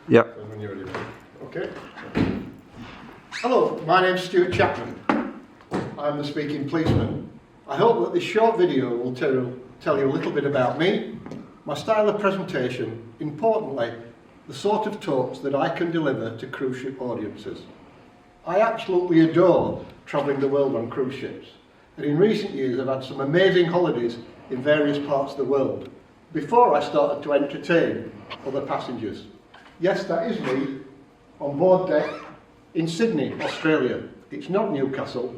Yeah. When you're ready. Okay. Hello, my name's Stuart Chapman. I'm the Speaking Policeman. I hope that this short video will tell you a little bit about me, my style of presentation, importantly, the sort of talks that I can deliver to cruise ship audiences. I absolutely adore travelling the world on cruise ships, and in recent years I've had some amazing holidays in various parts of the world before I started to entertain other passengers. Yes, that is me on board deck in Sydney, Australia. It's not Newcastle,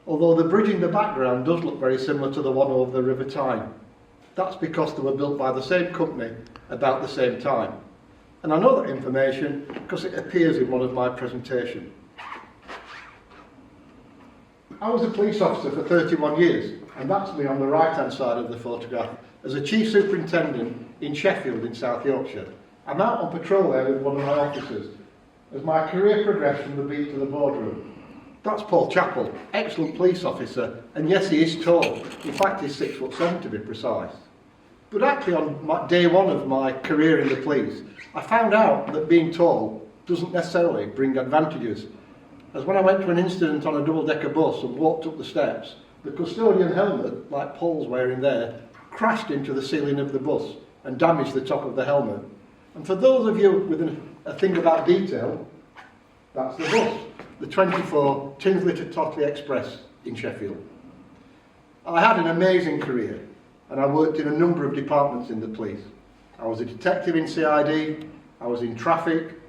although the bridge in the background does look very similar to the one over the River Tyne. That's because they were built by the same company about the same time. And I know that information because it appears in one of my presentations. I was a police officer for 31 years, and that's me on the right-hand side of the photograph, as a chief superintendent in Sheffield in South Yorkshire. I'm out on patrol there with one of my officers, as my career progressed from the beat to the boardroom. That's Paul Chappell, excellent police officer, and yes, he is tall. In fact, he's 6'7" to be precise. But actually, on day one of my career in the police, I found out that being tall doesn't necessarily bring advantages. As when I went to an incident on a double-decker bus and walked up the steps, the custodian helmet, like Paul's wearing there, crashed into the ceiling of the bus and damaged the top of the helmet. And for those of you with a thing about detail, that's the bus, the 24 tins-litre Totley Express in Sheffield. I had an amazing career, and I worked in a number of departments in the police. I was a detective in CID, I was in traffic,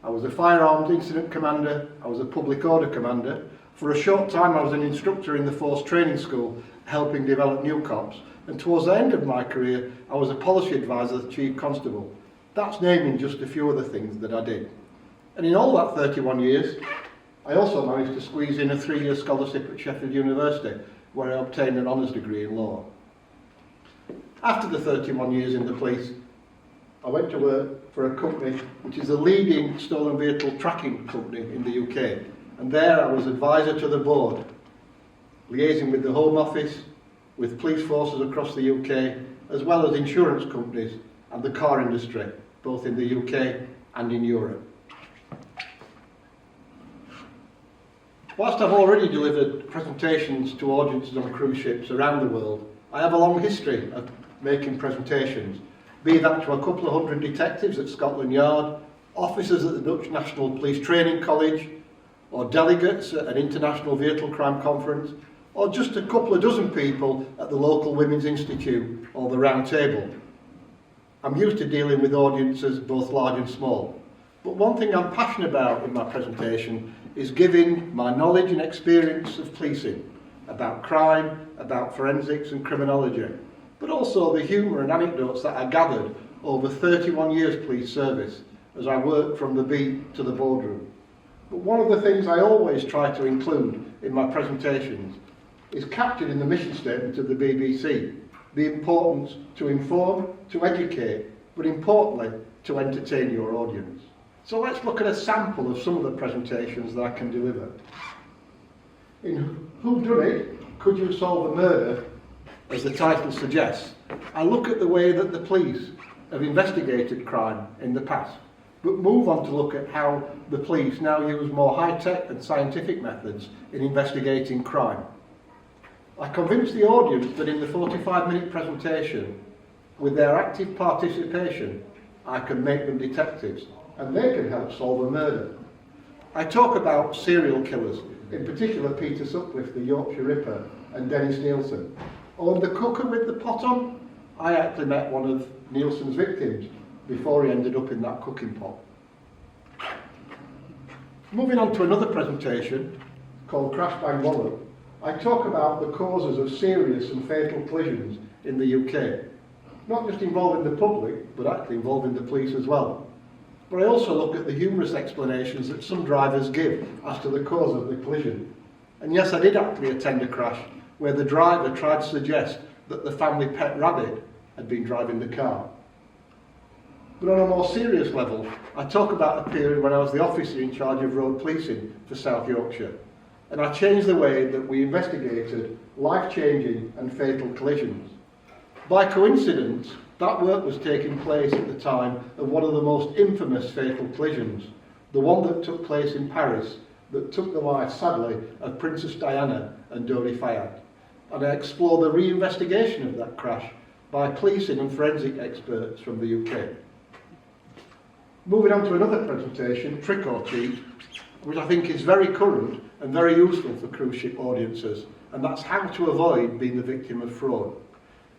I was a firearms incident commander, I was a public order commander. For a short time I was an instructor in the Force Training School, helping develop new cops. And towards the end of my career, I was a policy advisor to Chief Constable. That's naming just a few of the things that I did. And in all that 31 years, I also managed to squeeze in a 3-year scholarship at Sheffield University, where I obtained an honours degree in law. After the 31 years in the police, I went to work for a company which is the leading stolen vehicle tracking company in the UK. And there I was advisor to the board, liaising with the Home Office, with police forces across the UK, as well as insurance companies and the car industry, both in the UK and in Europe. Whilst I've already delivered presentations to audiences on cruise ships around the world, I have a long history of making presentations, be that to a couple of hundred detectives at Scotland Yard, officers at the Dutch National Police Training College, or delegates at an international vehicle crime conference, or just a couple of dozen people at the local Women's Institute or the Round Table. I'm used to dealing with audiences both large and small, but one thing I'm passionate about in my presentation is giving my knowledge and experience of policing, about crime, about forensics and criminology, but also the humour and anecdotes that I gathered over 31 years police service as I worked from the beat to the boardroom. But one of the things I always try to include in my presentations is captured in the mission statement of the BBC, the importance to inform, to educate, but importantly, to entertain your audience. So let's look at a sample of some of the presentations that I can deliver. In Who Done It? Could You Solve a Murder? As the title suggests, I look at the way that the police have investigated crime in the past, but move on to look at how the police now use more high-tech and scientific methods in investigating crime. I convince the audience that in the 45-minute presentation, with their active participation, I can make them detectives, and they can help solve a murder. I talk about serial killers, in particular Peter Sutcliffe, the Yorkshire Ripper, and Dennis Nielsen. On The Cooker with the Pot On, I actually met one of Nielsen's victims before he ended up in that cooking pot. Moving on to another presentation called Crash Bang Wallop, I talk about the causes of serious and fatal collisions in the UK, not just involving the public, but actually involving the police as well. But I also look at the humorous explanations that some drivers give as to the cause of the collision. And yes, I did actually attend a crash where the driver tried to suggest that the family pet rabbit had been driving the car. But on a more serious level, I talk about a period when I was the officer in charge of road policing for South Yorkshire, and I changed the way that we investigated life-changing and fatal collisions. By coincidence, That work was taking place at the time of one of the most infamous fatal collisions, the one that took place in Paris, that took the life, sadly, of Princess Diana and Dodi Fayed. And I explore the re-investigation of that crash by policing and forensic experts from the UK. Moving on to another presentation, Trick or Treat, which I think is very current and very useful for cruise ship audiences, and that's how to avoid being the victim of fraud.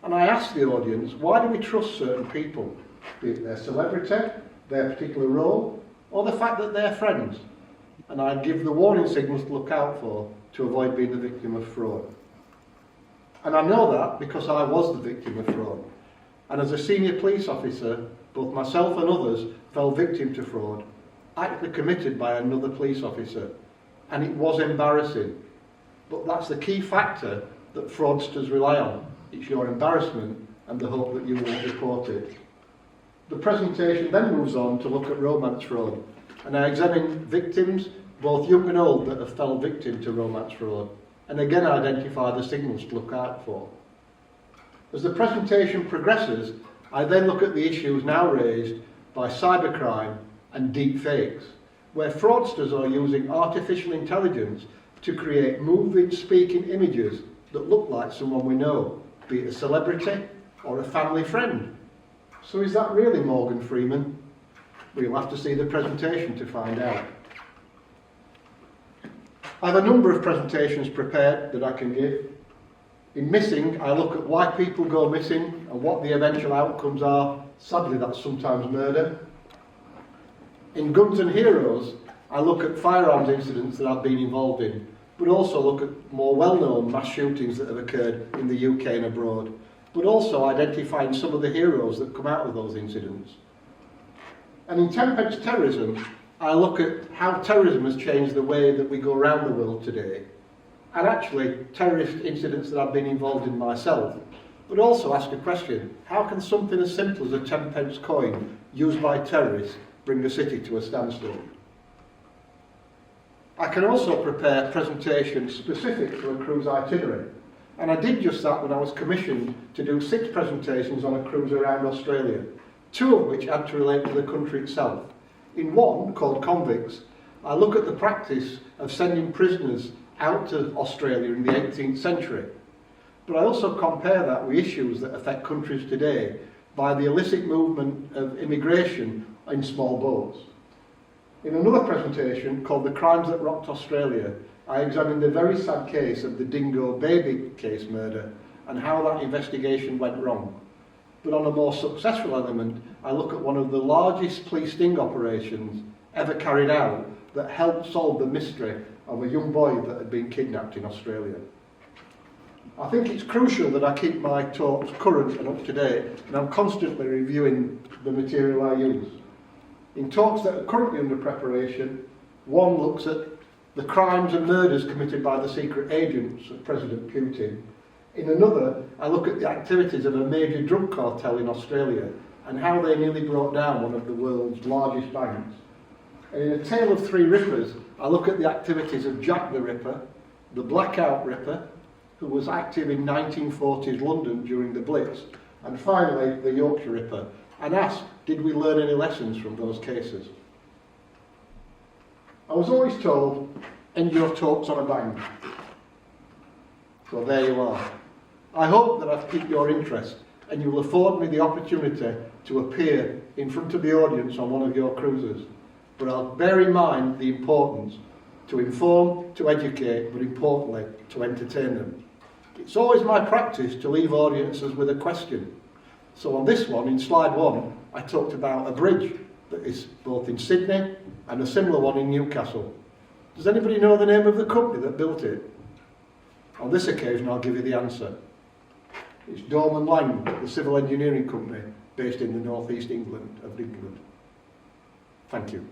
And I asked the audience, why do we trust certain people, be it their celebrity, their particular role, or the fact that they're friends? And I give the warning signals to look out for to avoid being the victim of fraud. And I know that because I was the victim of fraud. And as a senior police officer, both myself and others fell victim to fraud, actually committed by another police officer. And it was embarrassing. But that's the key factor that fraudsters rely on. It's your embarrassment and the hope that you won't report it. The presentation then moves on to look at romance fraud. And I examine victims, both young and old, that have fell victim to romance fraud. And again identify the signals to look out for. As the presentation progresses, I then look at the issues now raised by cybercrime and deep fakes, where fraudsters are using artificial intelligence to create moving, speaking images that look like someone we know, be it a celebrity or a family friend. So is that really Morgan Freeman? We'll have to see the presentation to find out. I have a number of presentations prepared that I can give. In missing, I look at why people go missing and what the eventual outcomes are. Sadly, that's sometimes murder. In Guns and Heroes, I look at firearms incidents that I've been involved in, but also look at more well-known mass shootings that have occurred in the UK and abroad, but also identifying some of the heroes that come out of those incidents. And in Tenpence Terrorism, I look at how terrorism has changed the way that we go around the world today, and actually terrorist incidents that I've been involved in myself, but also ask a question: how can something as simple as a 10-pence coin used by terrorists bring a city to a standstill? I can also prepare presentations specific to a cruise itinerary, and I did just that when I was commissioned to do 6 presentations on a cruise around Australia, 2 of which had to relate to the country itself. In one, called Convicts, I look at the practice of sending prisoners out to Australia in the 18th century. But I also compare that with issues that affect countries today by the illicit movement of immigration in small boats. In another presentation, called The Crimes That Rocked Australia, I examined the very sad case of the Dingo baby case murder and how that investigation went wrong. But on a more successful element, I look at one of the largest police sting operations ever carried out that helped solve the mystery of a young boy that had been kidnapped in Australia. I think it's crucial that I keep my talks current and up to date, and I'm constantly reviewing the material I use. In talks that are currently under preparation, one looks at the crimes and murders committed by the secret agents of President Putin. In another, I look at the activities of a major drug cartel in Australia and how they nearly brought down one of the world's largest banks. And in A Tale of Three Rippers, I look at the activities of Jack the Ripper, the Blackout Ripper, who was active in 1940s London during the Blitz, and finally the Yorkshire Ripper, and ask, did we learn any lessons from those cases? I was always told, end your talks on a bang. So there you are. I hope that I've piqued your interest and you will afford me the opportunity to appear in front of the audience on one of your cruises. But I'll bear in mind the importance to inform, to educate, but importantly, to entertain them. It's always my practice to leave audiences with a question. So on this one, in slide 1, I talked about a bridge that is both in Sydney and a similar one in Newcastle. Does anybody know the name of the company that built it? On this occasion, I'll give you the answer. It's Dorman Lang, the civil engineering company based in the northeast England of England. Thank you.